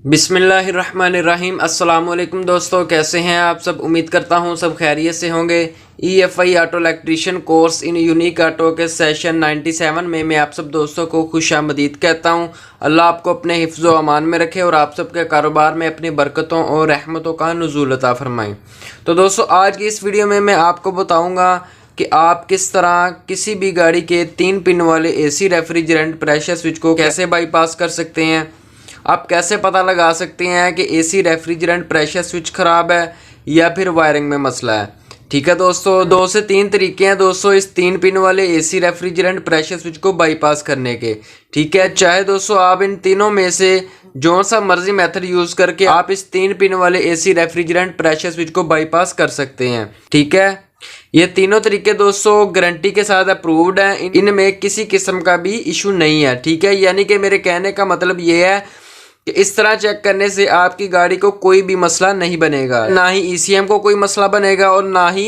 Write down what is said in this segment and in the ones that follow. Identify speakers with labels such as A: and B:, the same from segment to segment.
A: बिस्मिल्लाहिर्रहमानिर्रहीम। अस्सलाम वालेकुम दोस्तों, कैसे हैं आप सब। उम्मीद करता हूं सब खैरियत से होंगे। EFI auto electrician course in unique auto के सेशन 97 में मैं आप सब दोस्तों को खुशामदीद कहता हूं। अल्लाह आपको अपने हिफ्ज़ व अमान में रखे और आप सबके कारोबार में अपनी बरकतों और रहमतों का नुज़ूल अता फरमाएँ। तो दोस्तों, आज की इस वीडियो में मैं आपको बताऊँगा कि आप किस तरह किसी भी गाड़ी के 3 पिन वाले AC रेफ्रिजरेंट प्रेशर स्विच को कैसे बाईपास कर सकते हैं। आप कैसे पता लगा सकते हैं कि AC रेफ्रिजरेंट प्रेशर स्विच ख़राब है या फिर वायरिंग में मसला है। ठीक है दोस्तों, 2 से 3 तरीके हैं दोस्तों इस 3 पिन वाले AC रेफ्रिजरेंट प्रेशर स्विच को बाईपास करने के। ठीक है, चाहे दोस्तों आप इन तीनों में से जो सा मर्जी मेथड यूज़ करके आप इस 3 पिन वाले AC रेफ्रिजरेंट प्रेशर स्विच को बाईपास कर सकते हैं। ठीक है, ये तीनों तरीके दोस्तों गारंटी के साथ अप्रूव्ड हैं, इनमें किसी किस्म का भी इशू नहीं है। ठीक है, यानी कि मेरे कहने का मतलब ये है कि इस तरह चेक करने से आपकी गाड़ी को कोई भी मसला नहीं बनेगा, ना ही ECM को कोई मसला बनेगा और ना ही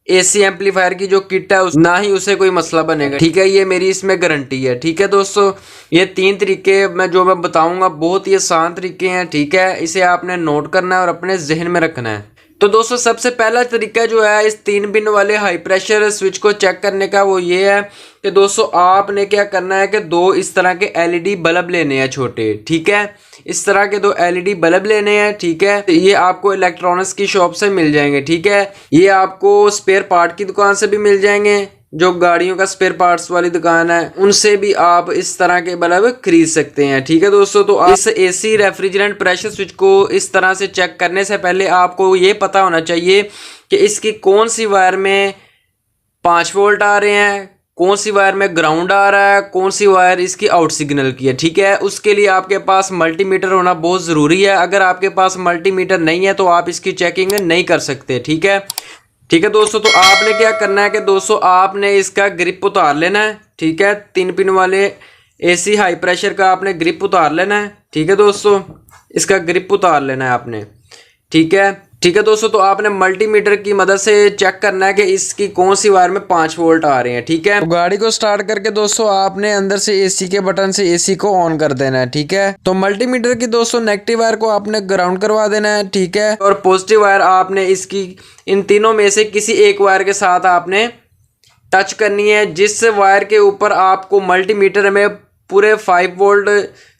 A: AC एम्पलीफायर की जो किट है ना ही उसे कोई मसला बनेगा। ठीक है, ये मेरी इसमें गारंटी है। ठीक है दोस्तों, ये 3 तरीके मैं बताऊंगा बहुत ही आसान तरीके हैं। ठीक है, इसे आपने नोट करना है और अपने जहन में रखना है। तो दोस्तों, सबसे पहला तरीका जो है इस 3 पिन वाले हाई प्रेशर स्विच को चेक करने का वो ये है कि दोस्तों आपने क्या करना है कि 2 इस तरह के LED बल्ब लेने हैं छोटे। ठीक है, इस तरह के 2 LED बल्ब लेने हैं। ठीक है, ये आपको इलेक्ट्रॉनिक्स की शॉप से मिल जाएंगे। ठीक है, ये आपको स्पेयर पार्ट की दुकान से भी मिल जाएंगे, जो गाड़ियों का स्पेयर पार्ट्स वाली दुकान है उनसे भी आप इस तरह के बल्ब खरीद सकते हैं। ठीक है दोस्तों, तो इस AC रेफ्रिजरेंट प्रेशर स्विच को इस तरह से चेक करने से पहले आपको ये पता होना चाहिए कि इसकी कौन सी वायर में 5 वोल्ट आ रहे हैं, कौन सी वायर में ग्राउंड आ रहा है, कौन सी वायर इसकी आउट सिग्नल की है। ठीक है, उसके लिए आपके पास मल्टीमीटर होना बहुत ज़रूरी है। अगर आपके पास मल्टीमीटर नहीं है तो आप इसकी चेकिंग नहीं कर सकते। ठीक है दोस्तों, तो आपने क्या करना है कि दोस्तों आपने इसका ग्रिप उतार लेना है। ठीक है, 3 पिन वाले AC हाई प्रेशर का आपने ग्रिप उतार लेना है। ठीक है दोस्तों, इसका ग्रिप उतार लेना है आपने। ठीक है दोस्तों, तो आपने मल्टीमीटर की मदद से चेक करना है कि इसकी कौन सी वायर में 5 वोल्ट आ रहे हैं। ठीक है, तो गाड़ी को स्टार्ट करके दोस्तों आपने अंदर से AC के बटन से AC को ऑन कर देना है। ठीक है, तो मल्टीमीटर की दोस्तों नेगेटिव वायर को आपने ग्राउंड करवा देना है। ठीक है, और पॉजिटिव वायर आपने इसकी इन तीनों में से किसी एक वायर के साथ आपने टच करनी है, जिस वायर के ऊपर आपको मल्टीमीटर में पूरे 5 वोल्ट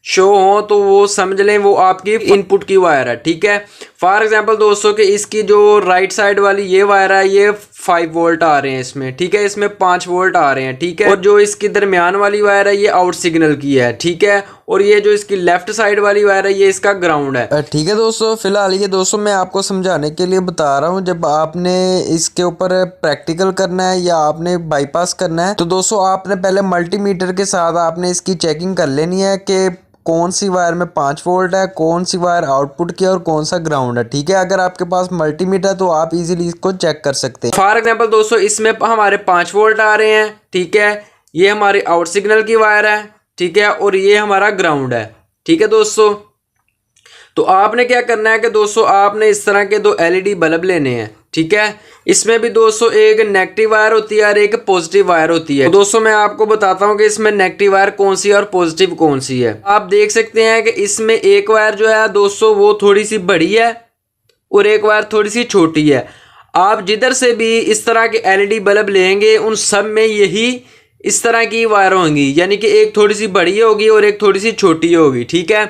A: शो हो तो वो समझ लें वो आपकी इनपुट की वायर है। ठीक है, फॉर एग्जांपल दोस्तों कि इसकी जो राइट साइड वाली ये वायर है ये 5 वोल्ट आ रहे हैं इसमें। ठीक है, इसमें 5 वोल्ट आ रहे हैं। ठीक है, और जो इसकी दरमियान वाली वायर है ये आउट सिग्नल की है। ठीक है, और ये जो इसकी लेफ्ट साइड वाली वायर है ये इसका ग्राउंड है। ठीक है दोस्तों, फिलहाल ये दोस्तों मैं आपको समझाने के लिए बता रहा हूँ। जब आपने इसके ऊपर प्रैक्टिकल करना है या आपने बाईपास करना है तो दोस्तों आपने पहले मल्टीमीटर के साथ आपने इसकी चेकिंग कर लेनी है कि कौन सी वायर में 5 वोल्ट है, कौन सी वायर आउटपुट की है और कौन सा ग्राउंड है। ठीक है, अगर आपके पास मल्टीमीटर तो आप इजीली इसको चेक कर सकते हैं। फॉर एग्जांपल दोस्तों इसमें हमारे 5 वोल्ट आ रहे हैं। ठीक है, ये हमारी आउट सिग्नल की वायर है। ठीक है, और ये हमारा ग्राउंड है। ठीक है दोस्तों, तो आपने क्या करना है कि दोस्तों आपने इस तरह के 2 LED बल्ब लेने हैं। ठीक है, इसमें भी दोस्तों एक नेगेटिव वायर होती है और एक पॉजिटिव वायर होती है। तो दोस्तों मैं आपको बताता हूं कि इसमें नेगेटिव वायर कौन सी है और पॉजिटिव कौन सी है। आप देख सकते हैं कि इसमें एक वायर जो है दोस्तों वो थोड़ी सी बड़ी है और एक वायर थोड़ी सी छोटी है। आप जिधर से भी इस तरह के LED बल्ब लेंगे उन सब में यही इस तरह की वायर होंगी, यानी कि एक थोड़ी सी बड़ी होगी और एक थोड़ी सी छोटी होगी। ठीक है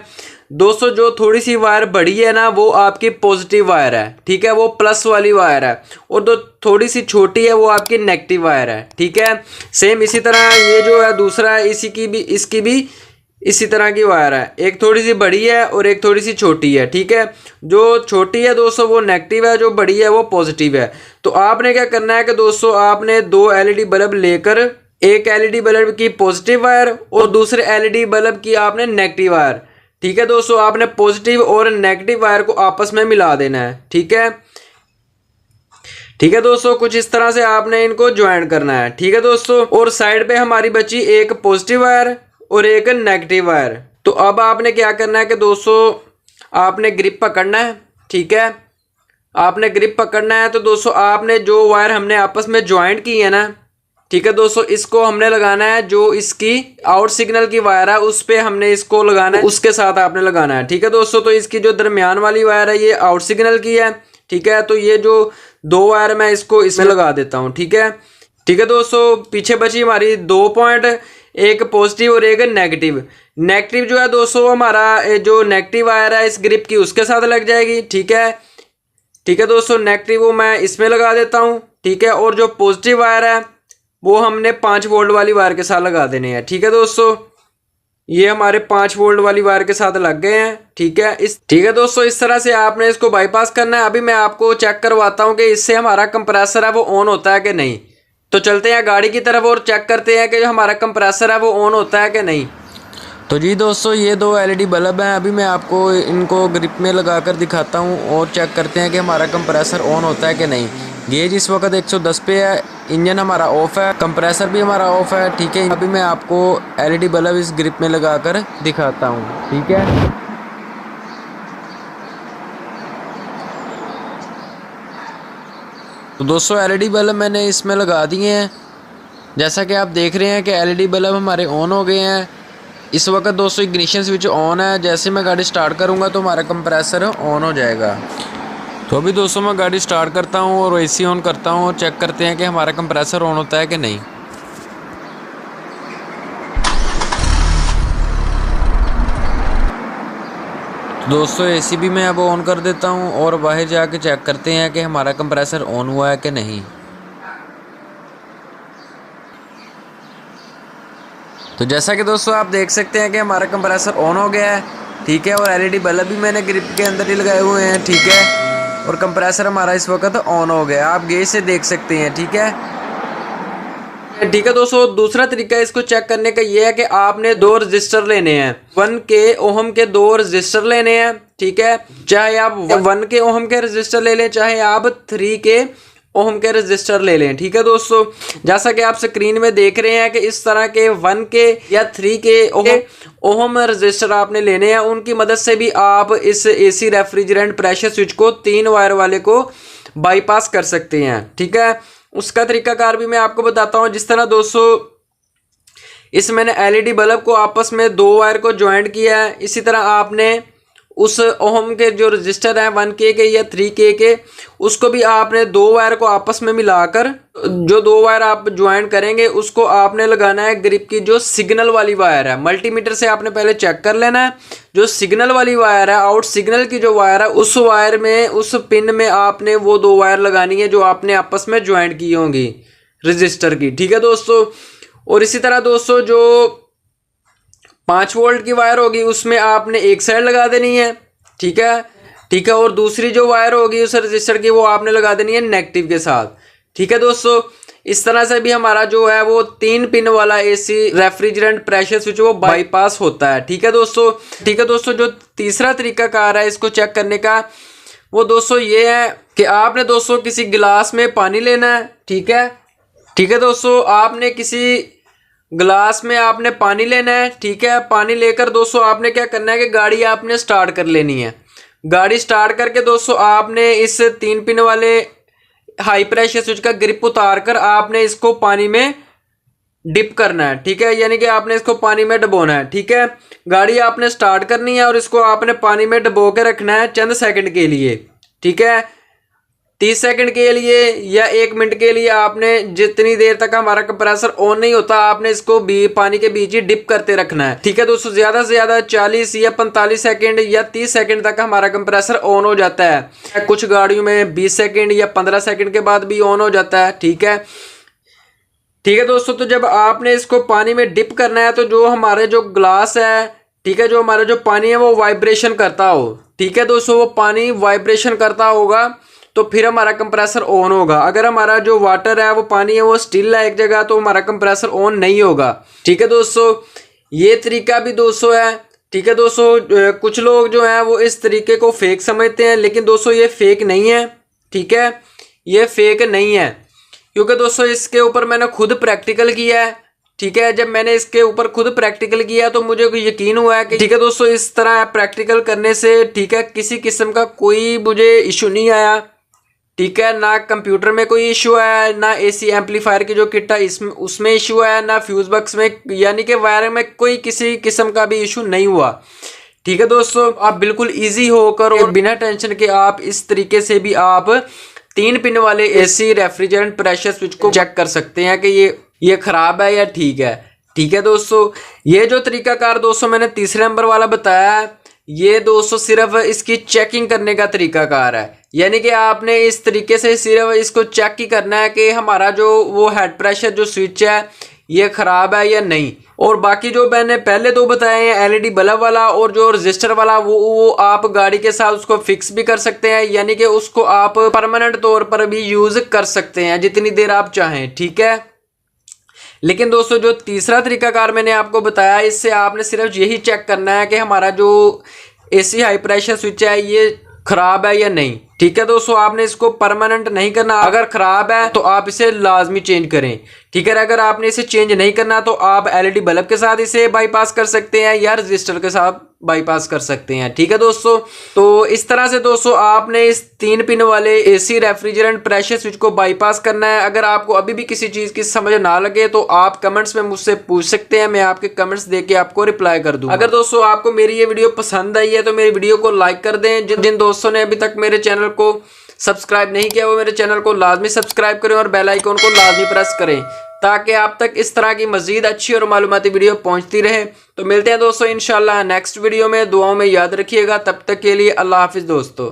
A: दोस्तों, जो थोड़ी सी वायर बड़ी है ना वो आपकी पॉजिटिव वायर है। ठीक है, वो प्लस वाली वायर है, और जो थोड़ी सी छोटी है वो आपकी नेगेटिव वायर है। ठीक है, सेम इसी तरह ये जो है दूसरा है इसकी भी इसी तरह की वायर है, एक थोड़ी सी बड़ी है और एक थोड़ी सी छोटी है। ठीक है, जो छोटी है दोस्तों वो नेगेटिव है, जो बड़ी है वो पॉजिटिव है। तो आपने क्या करना है कि दोस्तों आपने 2 LED बल्ब लेकर एक LED बल्ब की पॉजिटिव वायर और दूसरे LED बल्ब की आपने नेगेटिव वायर, ठीक है दोस्तों, आपने पॉजिटिव और नेगेटिव वायर को आपस में मिला देना है। ठीक है दोस्तों, कुछ इस तरह से आपने इनको ज्वाइन करना है। ठीक है दोस्तों, और साइड पे हमारी बची एक पॉजिटिव वायर और एक नेगेटिव वायर। तो अब आपने क्या करना है कि दोस्तों आपने ग्रिप पकड़ना है। ठीक है, आपने ग्रिप पकड़ना है तो दोस्तों आपने जो वायर हमने आपस में ज्वाइंट की है ना, ठीक है दोस्तों, इसको हमने लगाना है जो इसकी आउट सिग्नल की वायर है उस पे हमने इसको लगाना है, उसके साथ आपने लगाना है। ठीक है दोस्तों, तो इसकी जो दरमियान वाली वायर है ये आउट सिग्नल की है। ठीक है, तो ये जो दो वायर मैं इसको इसमें लगा देता हूँ। ठीक है, ठीक है दोस्तों, पीछे बची हमारी 2 पॉइंट, एक पॉजिटिव और एक नेगेटिव। नेगेटिव जो है दोस्तों हमारा जो नेगेटिव वायर है इस ग्रिप की उसके साथ लग जाएगी। ठीक है, ठीक है दोस्तों, नेगेटिव वो मैं इसमें लगा देता हूँ। ठीक है, और जो पॉजिटिव वायर है वो हमने 5 वोल्ट वाली वायर के साथ लगा देने हैं। ठीक है दोस्तों, ये हमारे 5 वोल्ट वाली वायर के साथ लग गए हैं। ठीक है, ठीक है दोस्तों, इस तरह से आपने इसको बाईपास करना है। अभी मैं आपको चेक करवाता हूँ कि इससे हमारा कंप्रेसर है वो ऑन होता है कि नहीं। तो चलते हैं गाड़ी की तरफ और चेक करते हैं कि जो हमारा कंप्रेसर है वो ऑन होता है कि नहीं। तो जी दोस्तों, ये 2 LED बल्ब हैं। अभी मैं आपको इनको ग्रिप में लगाकर दिखाता हूँ और चेक करते हैं कि हमारा कंप्रेसर ऑन होता है कि नहीं। गेज इस वक्त 110 पे है, इंजन हमारा ऑफ है, कंप्रेसर भी हमारा ऑफ है। ठीक है, अभी मैं आपको LED बल्ब इस ग्रिप में लगाकर दिखाता हूँ। ठीक है, तो दोस्तों LED बल्ब मैंने इसमें लगा दिए हैं। जैसा कि आप देख रहे हैं कि LED बल्ब हमारे ऑन हो गए हैं। इस वक्त दोस्तों इग्निशन स्विच ऑन है। जैसे मैं गाड़ी स्टार्ट करूंगा तो हमारा कंप्रेसर ऑन हो जाएगा। तो अभी दोस्तों मैं गाड़ी स्टार्ट करता हूं और AC ऑन करता हूं और चेक करते हैं कि हमारा कंप्रेसर ऑन होता है कि नहीं। तो दोस्तों AC भी मैं अब ऑन कर देता हूं और बाहर जाके चेक करते हैं कि हमारा कंप्रेसर ऑन हुआ है कि नहीं। तो जैसा कि दोस्तों आप देख सकते हैं कि हमारा कंप्रेसर ऑन हो गया है। ठीक है, और LED बल्ब भी मैंने ग्रिप के अंदर ही लगाए हुए हैं। ठीक है, और कंप्रेसर हमारा इस वक्त ऑन हो गया, आप गेज से देख सकते हैं। ठीक है, ठीक है दोस्तों, दूसरा तरीका इसको चेक करने का ये है कि आपने 2 रजिस्टर लेने हैं। 1 के ओहम के 2 रजिस्टर लेने हैं। ठीक है, चाहे आप 1 के ओहम के रजिस्टर ले लें, चाहे आप 3 के ओहम के रजिस्टर ले लें। ठीक है दोस्तों, जैसा कि आप स्क्रीन में देख रहे हैं कि इस तरह के 1 के या 3 के ओहम रजिस्टर आपने लेने हैं। उनकी मदद से भी आप इस AC रेफ्रिजरेंट प्रेशर स्विच को 3 वायर वाले को बाईपास कर सकते हैं। ठीक है, उसका तरीकाकार भी मैं आपको बताता हूं। जिस तरह दोस्तों इस मैंने LED बल्ब को आपस में 2 वायर को ज्वाइंट किया है, इसी तरह आपने उस ओहम के जो रजिस्टर हैं 1K के या 3K के, उसको भी आपने 2 वायर को आपस में मिलाकर जो 2 वायर आप ज्वाइन करेंगे उसको आपने लगाना है ग्रिप की जो सिग्नल वाली वायर है। मल्टीमीटर से आपने पहले चेक कर लेना है जो सिग्नल वाली वायर है, आउट सिग्नल की जो वायर है उस वायर में, उस पिन में आपने वो 2 वायर लगानी है जो आपने आपस में ज्वाइंट की होंगी रजिस्टर की। ठीक है दोस्तों, और इसी तरह दोस्तों जो 5 वोल्ट की वायर होगी उसमें आपने एक साइड लगा देनी है। ठीक है, ठीक है, और दूसरी जो वायर होगी उस रजिस्टर की वो आपने लगा देनी है नेगेटिव के साथ। ठीक है दोस्तों, इस तरह से भी हमारा जो है वो 3 पिन वाला AC रेफ्रिजरेंट प्रेशर स्विच वो बाईपास होता है। ठीक है दोस्तों, ठीक है दोस्तों, जो तीसरा तरीका कार है इसको चेक करने का वो दोस्तों ये है कि आपने दोस्तों किसी गिलास में पानी लेना है। ठीक है, ठीक है दोस्तों, आपने किसी गिलास में आपने पानी लेना है। ठीक है, पानी लेकर दोस्तों आपने क्या करना है कि गाड़ी आपने स्टार्ट कर लेनी है। गाड़ी स्टार्ट करके दोस्तों आपने इस 3 पिन वाले हाई प्रेशर स्विच का ग्रिप उतार कर आपने इसको पानी में डिप करना है। ठीक है, यानी कि आपने इसको पानी में डुबोना है। ठीक है, गाड़ी आपने स्टार्ट करनी है और इसको आपने पानी में डुबो के रखना है चंद सेकंड के लिए। ठीक है, 30 सेकंड के लिए या 1 मिनट के लिए आपने जितनी देर तक हमारा कंप्रेसर ऑन नहीं होता आपने इसको पानी के बीच ही डिप करते रखना है। ठीक है दोस्तों, ज्यादा से ज्यादा 40 या 45 सेकंड या 30 सेकंड तक हमारा कंप्रेसर ऑन हो जाता है। कुछ गाड़ियों में 20 सेकंड या 15 सेकंड के बाद भी ऑन हो जाता है। ठीक है, ठीक है दोस्तों, तो जब आपने इसको पानी में डिप करना है तो जो हमारे जो ग्लास है, ठीक है, जो हमारा जो पानी है वो वाइब्रेशन करता हो। ठीक है दोस्तों, वो पानी वाइब्रेशन करता होगा तो फिर हमारा कंप्रेसर ऑन होगा। अगर हमारा जो वाटर है वो पानी है वो स्टिल है एक जगह तो हमारा कंप्रेसर ऑन नहीं होगा। ठीक है दोस्तों, ये तरीका भी दोस्तों है। ठीक है दोस्तों, कुछ लोग जो हैं वो इस तरीके को फेक समझते हैं, लेकिन दोस्तों ये फेक नहीं है। ठीक है, ये फेक नहीं है क्योंकि दोस्तों इसके ऊपर मैंने खुद प्रैक्टिकल किया है। ठीक है, जब मैंने इसके ऊपर खुद प्रैक्टिकल किया तो मुझे यकीन हुआ है कि ठीक है दोस्तों इस तरह प्रैक्टिकल करने से ठीक है किसी किस्म का कोई मुझे इशू नहीं आया। ठीक है, ना कंप्यूटर में कोई इशू है, ना एसी एम्पलीफायर की जो किट है इसमें उसमें इशू है, ना फ्यूज बॉक्स में यानी कि वायरिंग में कोई किसी किस्म का भी इशू नहीं हुआ। ठीक है दोस्तों, आप बिल्कुल इजी होकर और बिना टेंशन के आप इस तरीके से भी आप 3 पिन वाले एसी रेफ्रिजरेंट प्रेशर स्विच को चेक कर सकते हैं कि ये खराब है या ठीक है। ठीक है दोस्तों, ये जो तरीकाकार दोस्तों मैंने तीसरे नंबर वाला बताया है, ये दोस्तों सिर्फ इसकी चेकिंग करने का तरीकाकार है। यानी कि आपने इस तरीके से सिर्फ इसको चेक ही करना है कि हमारा जो वो हेड प्रेशर जो स्विच है ये खराब है या नहीं। और बाकी जो मैंने पहले 2 बताए हैं, एलईडी बल्ब वाला और जो रजिस्टर वाला, वो आप गाड़ी के साथ उसको फिक्स भी कर सकते हैं, यानी कि उसको आप परमानेंट तौर पर भी यूज कर सकते हैं जितनी देर आप चाहें। ठीक है, लेकिन दोस्तों जो तीसरा तरीकाकार मैंने आपको बताया, इससे आपने सिर्फ यही चेक करना है कि हमारा जो एसी हाई प्रेशर स्विच है ये खराब है या नहीं। ठीक है दोस्तों, आपने इसको परमानेंट नहीं करना। अगर खराब है तो आप इसे लाजमी चेंज करें। ठीक है, अगर आपने इसे चेंज नहीं करना तो आप एलईडी बल्ब के साथ इसे बाईपास कर सकते हैं या रजिस्टर के साथ बाईपास कर सकते हैं। ठीक है दोस्तों, तो इस तरह से दोस्तों आपने इस 3 पिन वाले एसी रेफ्रिजरेंट प्रेशर स्विच को बाईपास करना है। अगर आपको अभी भी किसी चीज़ की समझ ना लगे तो आप कमेंट्स में मुझसे पूछ सकते हैं, मैं आपके कमेंट्स देके आपको रिप्लाई कर दूंगा। अगर दोस्तों आपको मेरी ये वीडियो पसंद आई है तो मेरी वीडियो को लाइक कर दें। जिन दोस्तों ने अभी तक मेरे चैनल को सब्सक्राइब नहीं किया वो मेरे चैनल को लाजमी सब्सक्राइब करें और बेल आइकन को लाजमी प्रेस करें, ताकि आप तक इस तरह की मजीद अच्छी और मालूमाती वीडियो पहुंचती रहे। तो मिलते हैं दोस्तों इंशाल्लाह नेक्स्ट वीडियो में। दुआओं में याद रखिएगा। तब तक के लिए अल्लाह हाफिज़ दोस्तों।